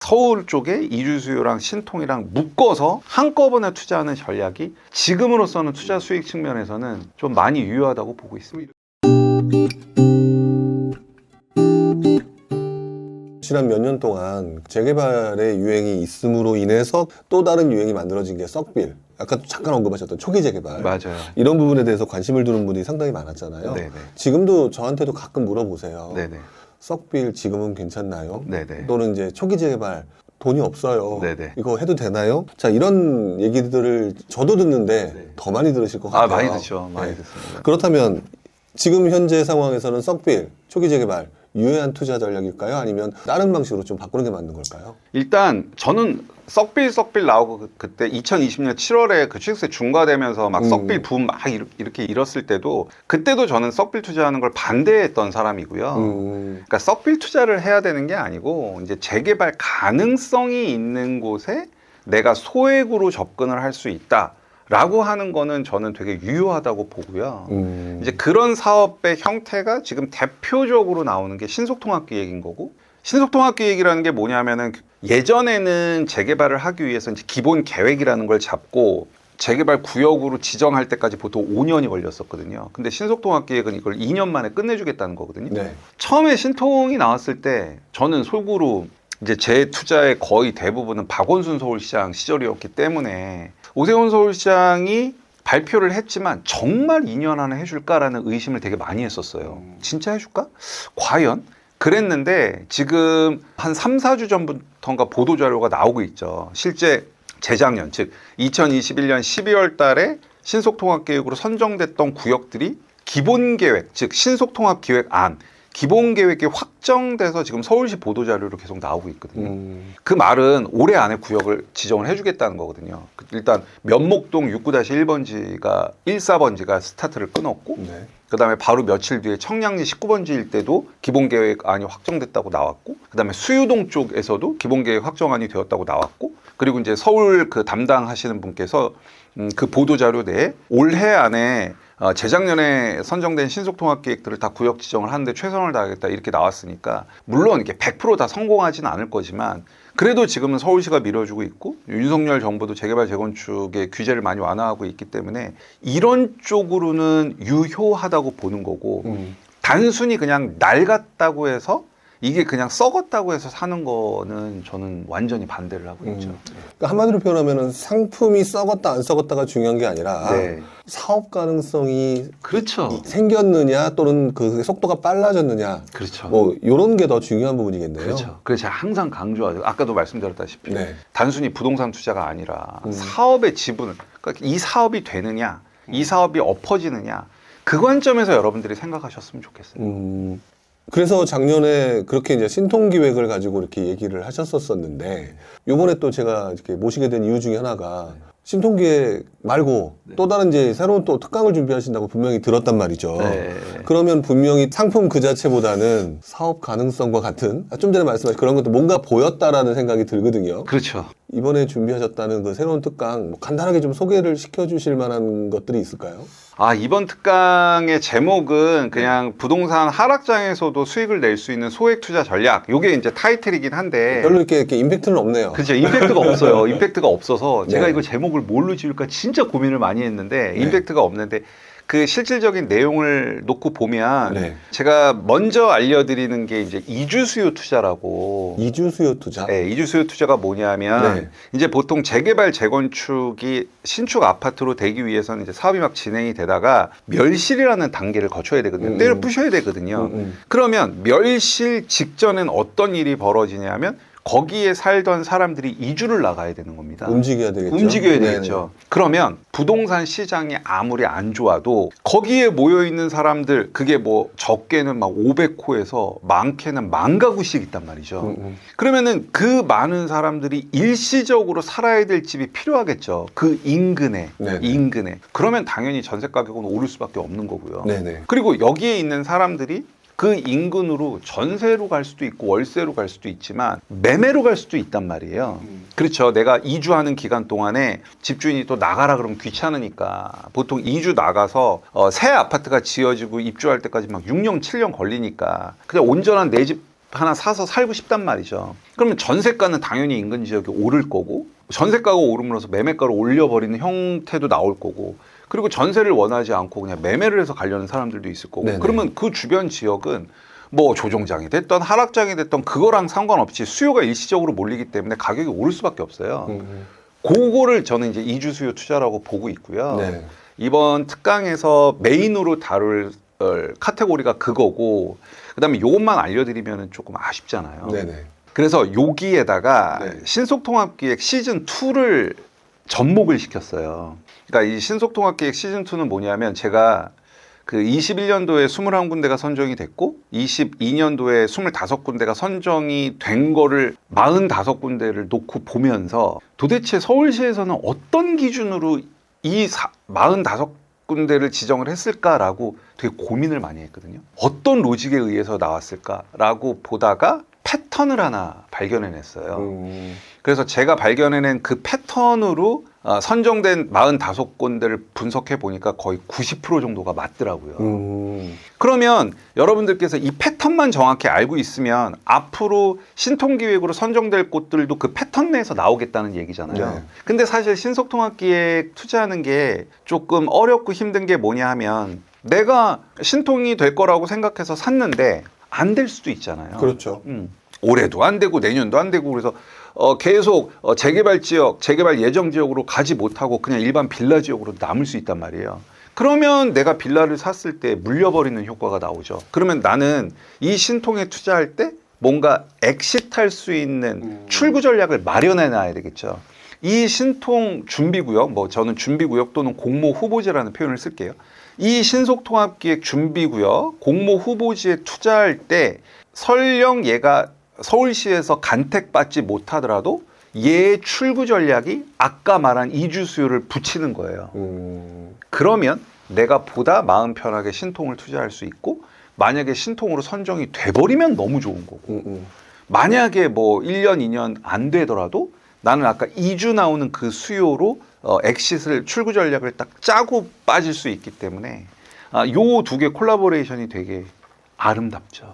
서울 쪽에 이주 수요랑 신통이랑 묶어서 한꺼번에 투자하는 전략이 지금으로서는 투자 수익 측면에서는 좀 많이 유효하다고 보고 있습니다. 지난 몇 년 동안 재개발의 유행이 있음으로 인해서 또 다른 유행이 만들어진 게 썩빌. 아까 잠깐 언급하셨던 초기 재개발. 맞아요. 이런 부분에 대해서 관심을 두는 분이 상당히 많았잖아요. 네네. 지금도 저한테도 가끔 물어보세요. 네네. 썩빌 지금은 괜찮나요? 네네. 또는 이제 초기 재개발 돈이 없어요. 네네. 이거 해도 되나요? 자, 이런 얘기들을 저도 듣는데 네. 더 많이 들으실 것 같아요. 많이 듣죠. 많이 네. 듣습니다. 그렇다면 지금 현재 상황에서는 썩빌, 초기 재개발 유효한 투자 전략일까요? 아니면 다른 방식으로 좀 바꾸는 게 맞는 걸까요? 일단 저는 썩빌 나오고 그때 2020년 7월에 그 취득세 중과되면서 막 썩빌 붐 막 이렇게 일었을 때도 그때도 저는 썩빌 투자하는 걸 반대했던 사람이고요. 그러니까 썩빌 투자를 해야 되는 게 아니고 이제 재개발 가능성이 있는 곳에 내가 소액으로 접근을 할 수 있다. 라고 하는 거는 저는 되게 유효하다고 보고요. 이제 그런 사업의 형태가 지금 대표적으로 나오는 게 신속통합기획인 거고, 신속통합기획이라는 게 뭐냐면은 예전에는 재개발을 하기 위해서 이제 기본 계획이라는 걸 잡고 재개발 구역으로 지정할 때까지 보통 5년이 걸렸었거든요. 근데 신속통합기획은 이걸 2년 만에 끝내주겠다는 거거든요. 네. 처음에 신통이 나왔을 때 저는 솔구로 이제 제 투자의 거의 대부분은 박원순 서울시장 시절이었기 때문에 오세훈 서울시장이 발표를 했지만 정말 2년 안에 해줄까라는 의심을 되게 많이 했었어요. 진짜 해줄까? 과연? 그랬는데 지금 한 3, 4주 전부터인가 보도자료가 나오고 있죠. 실제 재작년, 즉 2021년 12월 달에 신속통합계획으로 선정됐던 구역들이 기본계획, 즉 신속통합기획안, 기본계획이 확정돼서 지금 서울시 보도자료로 계속 나오고 있거든요. 그 말은 올해 안에 구역을 지정을 해주겠다는 거거든요. 일단 면목동 69-1번지가 14번지가 스타트를 끊었고 네. 그 다음에 바로 며칠 뒤에 청량리 19번지일 때도 기본계획안이 확정됐다고 나왔고 그 다음에 수유동 쪽에서도 기본계획 확정안이 되었다고 나왔고 그리고 이제 서울 그 담당하시는 분께서 그 보도자료 내에 올해 안에 재작년에 선정된 신속통합계획들을 다 구역 지정을 하는데 최선을 다하겠다 이렇게 나왔으니까 물론 이게 100% 다 성공하지는 않을 거지만 그래도 지금은 서울시가 밀어주고 있고 윤석열 정부도 재개발 재건축의 규제를 많이 완화하고 있기 때문에 이런 쪽으로는 유효하다고 보는 거고 단순히 그냥 낡았다고 해서 이게 그냥 썩었다고 해서 사는 거는 저는 완전히 반대를 하고 있죠. 그러니까 한마디로 표현하면 상품이 썩었다 안 썩었다가 중요한 게 아니라 네. 사업 가능성이 그렇죠. 생겼느냐 또는 그 속도가 빨라졌느냐 그렇죠. 뭐 이런 게 더 중요한 부분이겠네요. 그렇죠. 그래서 제가 항상 강조하죠. 아까도 말씀드렸다시피 네. 단순히 부동산 투자가 아니라 사업의 지분을 그러니까 이 사업이 되느냐 이 사업이 엎어지느냐 그 관점에서 여러분들이 생각하셨으면 좋겠어요. 그래서 작년에 그렇게 이제 신통기획을 가지고 이렇게 얘기를 하셨었는데 요번에 또 제가 이렇게 모시게 된 이유 중에 하나가 신통기획 말고 또 다른 이제 새로운 또 특강을 준비하신다고 분명히 들었단 말이죠. 네. 그러면 분명히 상품 그 자체보다는 사업 가능성과 같은 좀 전에 말씀하신 그런 것도 뭔가 보였다라는 생각이 들거든요. 그렇죠. 이번에 준비하셨다는 그 새로운 특강 뭐 간단하게 좀 소개를 시켜주실 만한 것들이 있을까요? 이번 특강의 제목은 그냥 부동산 하락장에서도 수익을 낼 수 있는 소액 투자 전략. 요게 이제 타이틀이긴 한데. 별로 이렇게 임팩트는 없네요. 그렇죠. 임팩트가 없어요. 임팩트가 없어서 제가 네. 이거 제목을 뭘로 지을까 진짜 고민을 많이 했는데 임팩트가 없는데 그 실질적인 내용을 놓고 보면 네. 제가 먼저 알려드리는 게 이제 이주 수요 투자라고. 이주 수요 투자. 네, 이주 수요 투자가 뭐냐면 네. 이제 보통 재개발 재건축이 신축 아파트로 되기 위해서는 이제 사업이 막 진행이 되다가 멸실이라는 단계를 거쳐야 되거든요. 때를 부셔야 되거든요. 그러면 멸실 직전엔 어떤 일이 벌어지냐면 거기에 살던 사람들이 이주를 나가야 되는 겁니다. 움직여야 되겠죠. 움직여야 네네. 되겠죠. 그러면 부동산 시장이 아무리 안 좋아도 거기에 모여 있는 사람들 그게 뭐 적게는 막 500호에서 많게는 10,000가구씩 있단 말이죠. 그러면은 그 많은 사람들이 일시적으로 살아야 될 집이 필요하겠죠. 그 인근에. 네네. 인근에. 그러면 당연히 전세 가격은 오를 수밖에 없는 거고요. 네네. 그리고 여기에 있는 사람들이 그 인근으로 전세로 갈 수도 있고 월세로 갈 수도 있지만 매매로 갈 수도 있단 말이에요. 그렇죠. 내가 이주하는 기간 동안에 집주인이 또 나가라 그러면 귀찮으니까 보통 이주 나가서 새 아파트가 지어지고 입주할 때까지 막 6년, 7년 걸리니까 그냥 온전한 내 집 하나 사서 살고 싶단 말이죠. 그러면 전세가는 당연히 인근 지역이 오를 거고, 전세가가 오름으로써 매매가를 올려버리는 형태도 나올 거고, 그리고 전세를 원하지 않고 그냥 매매를 해서 가려는 사람들도 있을 거고. 네네. 그러면 그 주변 지역은 뭐 조정장이 됐던 하락장이 됐던 그거랑 상관없이 수요가 일시적으로 몰리기 때문에 가격이 오를 수밖에 없어요. 그거를 저는 이제 이주 수요 투자라고 보고 있고요. 네. 이번 특강에서 메인으로 다룰 카테고리가 그거고, 그다음에 요것만 알려드리면 조금 아쉽잖아요. 네네. 그래서 여기에다가 네. 신속통합기획 시즌2를 접목을 시켰어요. 그러니까 이 신속통합기획 시즌2는 뭐냐면, 제가 그 21년도에 21군데가 선정이 됐고 22년도에 25군데가 선정이 된 거를 45군데를 놓고 보면서, 도대체 서울시에서는 어떤 기준으로 이 45군데를 지정을 했을까라고 되게 고민을 많이 했거든요. 어떤 로직에 의해서 나왔을까라고 보다가 패턴을 하나 발견해냈어요. 그래서 제가 발견해낸 그 패턴으로 선정된 45군데를 분석해 보니까 거의 90% 정도가 맞더라고요. 그러면 여러분들께서 이 패턴만 정확히 알고 있으면 앞으로 신통기획으로 선정될 곳들도 그 패턴 내에서 나오겠다는 얘기잖아요. 네. 근데 사실 신속통합기획 투자하는 게 조금 어렵고 힘든 게 뭐냐 하면, 내가 신통이 될 거라고 생각해서 샀는데 안 될 수도 있잖아요. 그렇죠. 올해도 안 되고 내년도 안 되고, 그래서 계속 재개발 지역, 재개발 예정 지역으로 가지 못하고 그냥 일반 빌라 지역으로 남을 수 있단 말이에요. 그러면 내가 빌라를 샀을 때 물려버리는 효과가 나오죠. 그러면 나는 이 신통에 투자할 때 뭔가 엑시트할 수 있는 출구 전략을 마련해 놔야 되겠죠. 이 신통 준비구역, 뭐 저는 준비구역 또는 공모 후보지라는 표현을 쓸게요. 이 신속통합기획 준비구역, 공모 후보지에 투자할 때 설령 얘가 서울시에서 간택받지 못하더라도 얘의 출구 전략이 아까 말한 이주 수요를 붙이는 거예요. 그러면 내가 보다 마음 편하게 신통을 투자할 수 있고, 만약에 신통으로 선정이 돼버리면 너무 좋은 거고, 만약에 뭐 1년, 2년 안 되더라도 나는 아까 이주 나오는 그 수요로 엑시트를, 출구 전략을 딱 짜고 빠질 수 있기 때문에 요 두 개 콜라보레이션이 되게 아름답죠.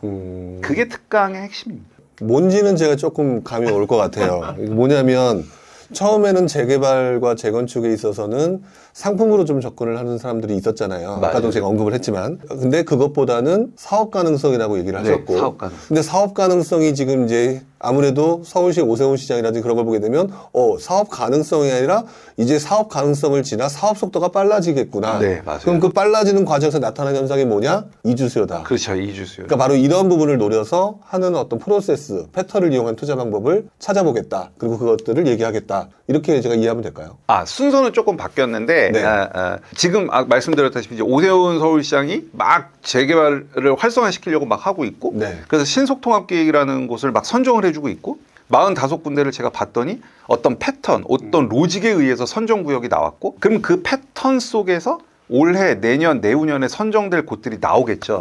그게 특강의 핵심입니다. 뭔지는 제가 조금 감이 올 것 같아요. 이게 뭐냐면 처음에는 재개발과 재건축에 있어서는 상품으로 좀 접근을 하는 사람들이 있었잖아요. 맞아요. 아까도 제가 언급을 했지만. 근데 그것보다는 사업 가능성이라고 얘기를 하셨고. 네, 사업 가능성. 근데 사업 가능성이 지금 이제 아무래도 서울시 오세훈 시장이라든지 그런 걸 보게 되면 사업 가능성이 아니라 이제 사업 가능성을 지나 사업 속도가 빨라지겠구나. 네, 맞아요. 그럼 그 빨라지는 과정에서 나타나는 현상이 뭐냐? 이주 수요다. 그렇죠. 이주 수요. 그러니까 바로 이런 부분을 노려서 하는 어떤 프로세스, 패턴을 이용한 투자 방법을 찾아보겠다. 그리고 그것들을 얘기하겠다. 이렇게 제가 이해하면 될까요? 순서는 조금 바뀌었는데, 네. 지금 말씀드렸다시피 이제 오세훈 서울시장이 막 재개발을 활성화시키려고 막 하고 있고, 네. 그래서 신속통합계획이라는 곳을 막 선정을 해주고 있고, 45군데를 제가 봤더니 어떤 패턴, 어떤 로직에 의해서 선정구역이 나왔고, 그럼 그 패턴 속에서 올해, 내년, 내후년에 선정될 곳들이 나오겠죠.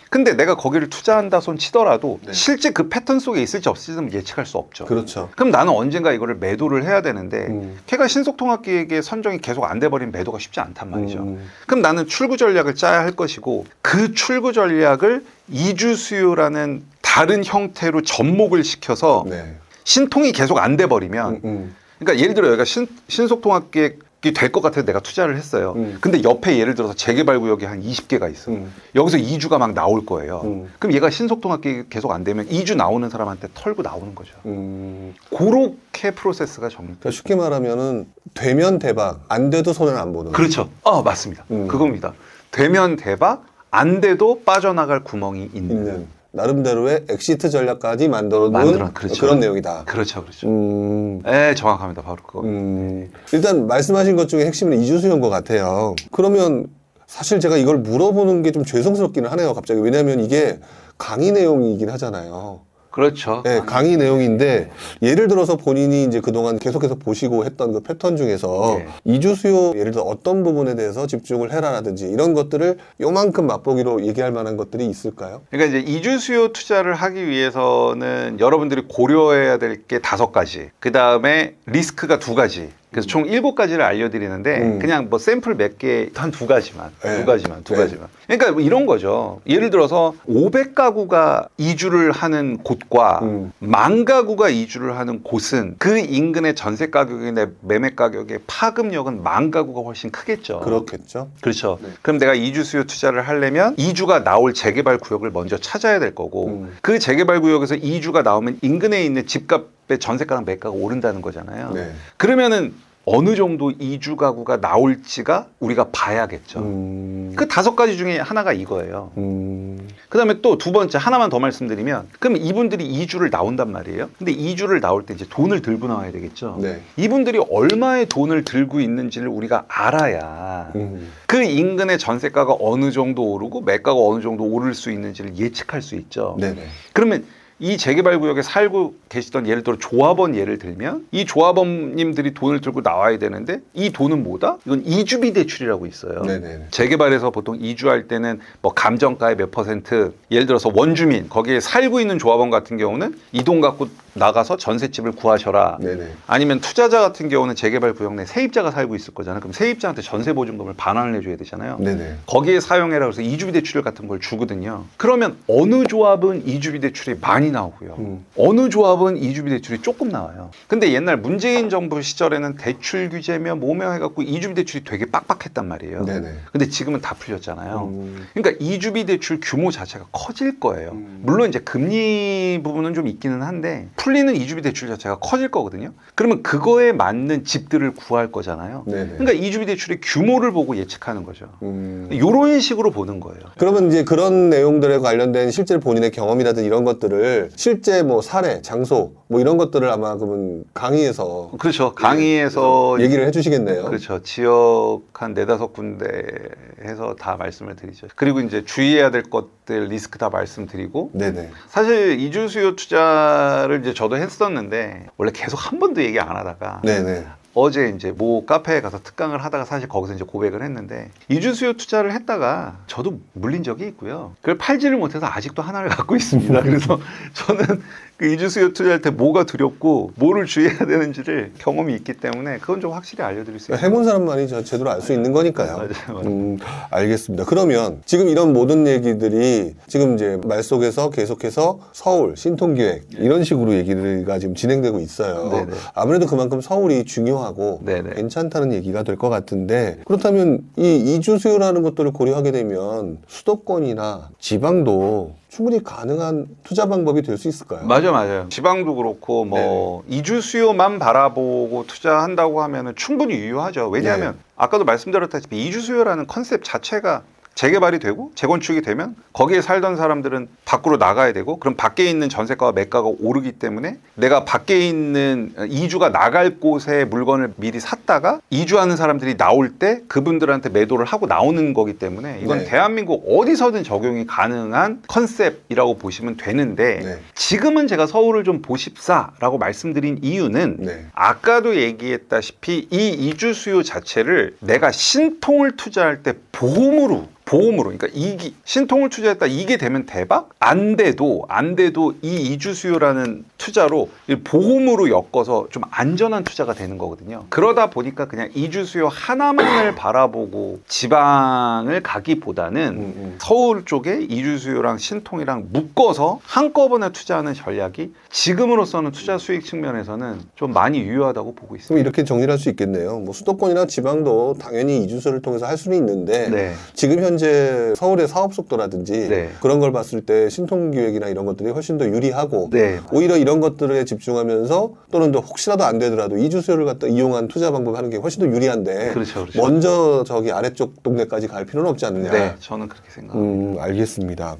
근데 내가 거기를 투자한다 손 치더라도 네. 실제 그 패턴 속에 있을지 없을지는 예측할 수 없죠. 그렇죠. 그럼 나는 언젠가 이거를 매도를 해야 되는데 걔가 신속통합기획의 선정이 계속 안 돼버리면 매도가 쉽지 않단 말이죠. 그럼 나는 출구 전략을 짜야 할 것이고, 그 출구 전략을 이주 수요라는 다른 형태로 접목을 시켜서 네. 신통이 계속 안 돼버리면, 그러니까 예를 들어 여기가 신속통합기획이 될 것 같아서 내가 투자를 했어요. 근데 옆에 예를 들어서 재개발구역이 한 20개가 있어. 여기서 이주가 막 나올 거예요. 그럼 얘가 신속통합기획이 계속 안 되면 이주 나오는 사람한테 털고 나오는 거죠. 그렇게 프로세스가 정립돼요. 그러니까 쉽게 말하면은 되면 대박, 안 돼도 손해는 안 보는. 그렇죠. 맞습니다. 그겁니다. 되면 대박, 안 돼도 빠져나갈 구멍이 있는. 나름대로의 엑시트 전략까지 만들어놓은 그렇죠. 그런 내용이다. 그렇죠, 그렇죠. 네, 정확합니다. 바로 그거. 일단 말씀하신 것 중에 핵심은 이주 수요인 것 같아요. 그러면 사실 제가 이걸 물어보는 게 좀 죄송스럽기는 하네요, 갑자기. 왜냐하면 이게 강의 내용이긴 하잖아요. 그렇죠. 네, 강의 내용인데 예를 들어서 본인이 이제 그동안 계속해서 보시고 했던 그 패턴 중에서 네. 이주 수요 예를 들어 어떤 부분에 대해서 집중을 해라라든지 이런 것들을 요만큼 맛보기로 얘기할 만한 것들이 있을까요? 그러니까 이제 이주 수요 투자를 하기 위해서는 여러분들이 고려해야 될 게 5가지. 그 다음에 리스크가 2가지. 그래서 총 7가지를 알려드리는데 그냥 뭐 샘플 몇 개, 한 2가지만. 네. 2가지만. 네. 그러니까 뭐 이런 거죠. 예를 들어서 500가구가 이주를 하는 곳과 10,000가구가 이주를 하는 곳은 그 인근의 전세 가격이나 매매 가격의 파급력은 10,000가구가 훨씬 크겠죠. 그렇겠죠. 그렇죠. 네. 그럼 내가 이주 수요 투자를 하려면 이주가 나올 재개발 구역을 먼저 찾아야 될 거고 그 재개발 구역에서 이주가 나오면 인근에 있는 집값의 전세가랑 매가가 오른다는 거잖아요. 네. 그러면은 어느 정도 이주 가구가 나올지가 우리가 봐야겠죠. 그 5가지 중에 하나가 이거예요. 그다음에 또 2번째 하나만 더 말씀드리면 그럼 이분들이 이주를 나온단 말이에요. 근데 이주를 나올 때 이제 돈을 들고 나와야 되겠죠. 네. 이분들이 얼마의 돈을 들고 있는지를 우리가 알아야 그 인근의 전세가가 어느 정도 오르고 매가가 어느 정도 오를 수 있는지를 예측할 수 있죠. 네네. 그러면 이 재개발 구역에 살고 계시던 예를 들어 조합원 예를 들면 이 조합원님들이 돈을 들고 나와야 되는데 이 돈은 뭐다? 이건 이주비 대출이라고 있어요. 네네. 재개발에서 보통 이주할 때는 뭐 감정가의 몇 %, 예를 들어서 원주민 거기에 살고 있는 조합원 같은 경우는 이 돈 갖고 나가서 전셋집을 구하셔라. 네네. 아니면 투자자 같은 경우는 재개발 구역 내 세입자가 살고 있을 거잖아요. 그럼 세입자한테 전세 보증금을 반환을 해줘야 되잖아요. 네네. 거기에 사용해라 그래서 이주비 대출 같은 걸 주거든요. 그러면 어느 조합은 이주비 대출이 많이 나오고요. 어느 조합은 이주비 대출이 조금 나와요. 근데 옛날 문재인 정부 시절에는 대출 규제며 뭐며 해갖고 이주비 대출이 되게 빡빡했단 말이에요. 네네. 근데 지금은 다 풀렸잖아요. 그러니까 이주비 대출 규모 자체가 커질 거예요. 물론 이제 금리 부분은 좀 있기는 한데 풀리는 이주비 대출 자체가 커질 거거든요. 그러면 그거에 맞는 집들을 구할 거잖아요. 네네. 그러니까 이주비 대출의 규모를 보고 예측하는 거죠. 이런 식으로 보는 거예요. 그러면 이제 그런 내용들에 관련된 실제 본인의 경험이라든지 이런 것들을 실제 뭐 사례, 장소 뭐 이런 것들을 아마 그러면 강의에서 그렇죠. 강의에서 얘기를 해주시겠네요. 그렇죠. 지역 한 4-5군데 해서 다 말씀을 드리죠. 그리고 이제 주의해야 될 것들 리스크 다 말씀드리고 네네. 사실 이주 수요 투자를 이제 저도 했었는데 원래 계속 한 번도 얘기 안 하다가 네네. 어제 이제 모 카페에 가서 특강을 하다가 사실 거기서 이제 고백을 했는데 이주 수요 투자를 했다가 저도 물린 적이 있고요. 그걸 팔지를 못해서 아직도 하나를 갖고 있습니다. 그래서 저는 그 이주 수요 투자할 때 뭐가 두렵고 뭐를 주의해야 되는지를 경험이 있기 때문에 그건 좀 확실히 알려드릴 수 있어요. 해본 사람만이 제대로 알 수 있는 거니까요. 맞아요. 알겠습니다. 그러면 지금 이런 모든 얘기들이 지금 이제 말 속에서 계속해서 서울, 신통기획 이런 식으로 얘기가 지금 진행되고 있어요. 네네. 아무래도 그만큼 서울이 중요하고 네네. 괜찮다는 얘기가 될 것 같은데 그렇다면 이 이주 수요라는 것들을 고려하게 되면 수도권이나 지방도 충분히 가능한 투자 방법이 될 수 있을까요? 맞아요. 지방도 그렇고 뭐 이주 수요만 바라보고 투자한다고 하면은 충분히 유효하죠. 왜냐하면 네. 아까도 말씀드렸다시피 이주 수요라는 컨셉 자체가 재개발이 되고 재건축이 되면 거기에 살던 사람들은 밖으로 나가야 되고 그럼 밖에 있는 전세가와 매가가 오르기 때문에 내가 밖에 있는 이주가 나갈 곳에 물건을 미리 샀다가 이주하는 사람들이 나올 때 그분들한테 매도를 하고 나오는 거기 때문에 이건 네. 대한민국 어디서든 적용이 가능한 컨셉이라고 보시면 되는데 네. 지금은 제가 서울을 좀 보십사라고 말씀드린 이유는 네. 아까도 얘기했다시피 이 이주 수요 자체를 내가 신통을 투자할 때 보험으로 그러니까 신통을 투자했다 이게 되면 대박? 안 돼도 이 이주 수요라는 투자로 보험으로 엮어서 좀 안전한 투자가 되는 거거든요. 그러다 보니까 그냥 이주 수요 하나만을 바라보고 지방을 가기보다는 서울 쪽에 이주 수요랑 신통이랑 묶어서 한꺼번에 투자하는 전략이 지금으로서는 투자 수익 측면에서는 좀 많이 유효하다고 보고 그럼 있습니다. 이렇게 정리를 할 수 있겠네요. 뭐 수도권이나 지방도 당연히 이주 수요를 통해서 할 수는 있는데 네. 지금 현재 서울의 사업 속도라든지 네. 그런 걸 봤을 때 신통기획이나 이런 것들이 훨씬 더 유리하고 네. 오히려 이런 것들에 집중하면서 또는 또 혹시라도 안 되더라도 이주 수요를 갖다 이용한 투자 방법을 하는 게 훨씬 더 유리한데 그렇죠. 먼저 저기 아래쪽 동네까지 갈 필요는 없지 않느냐. 네, 저는 그렇게 생각합니다. 알겠습니다.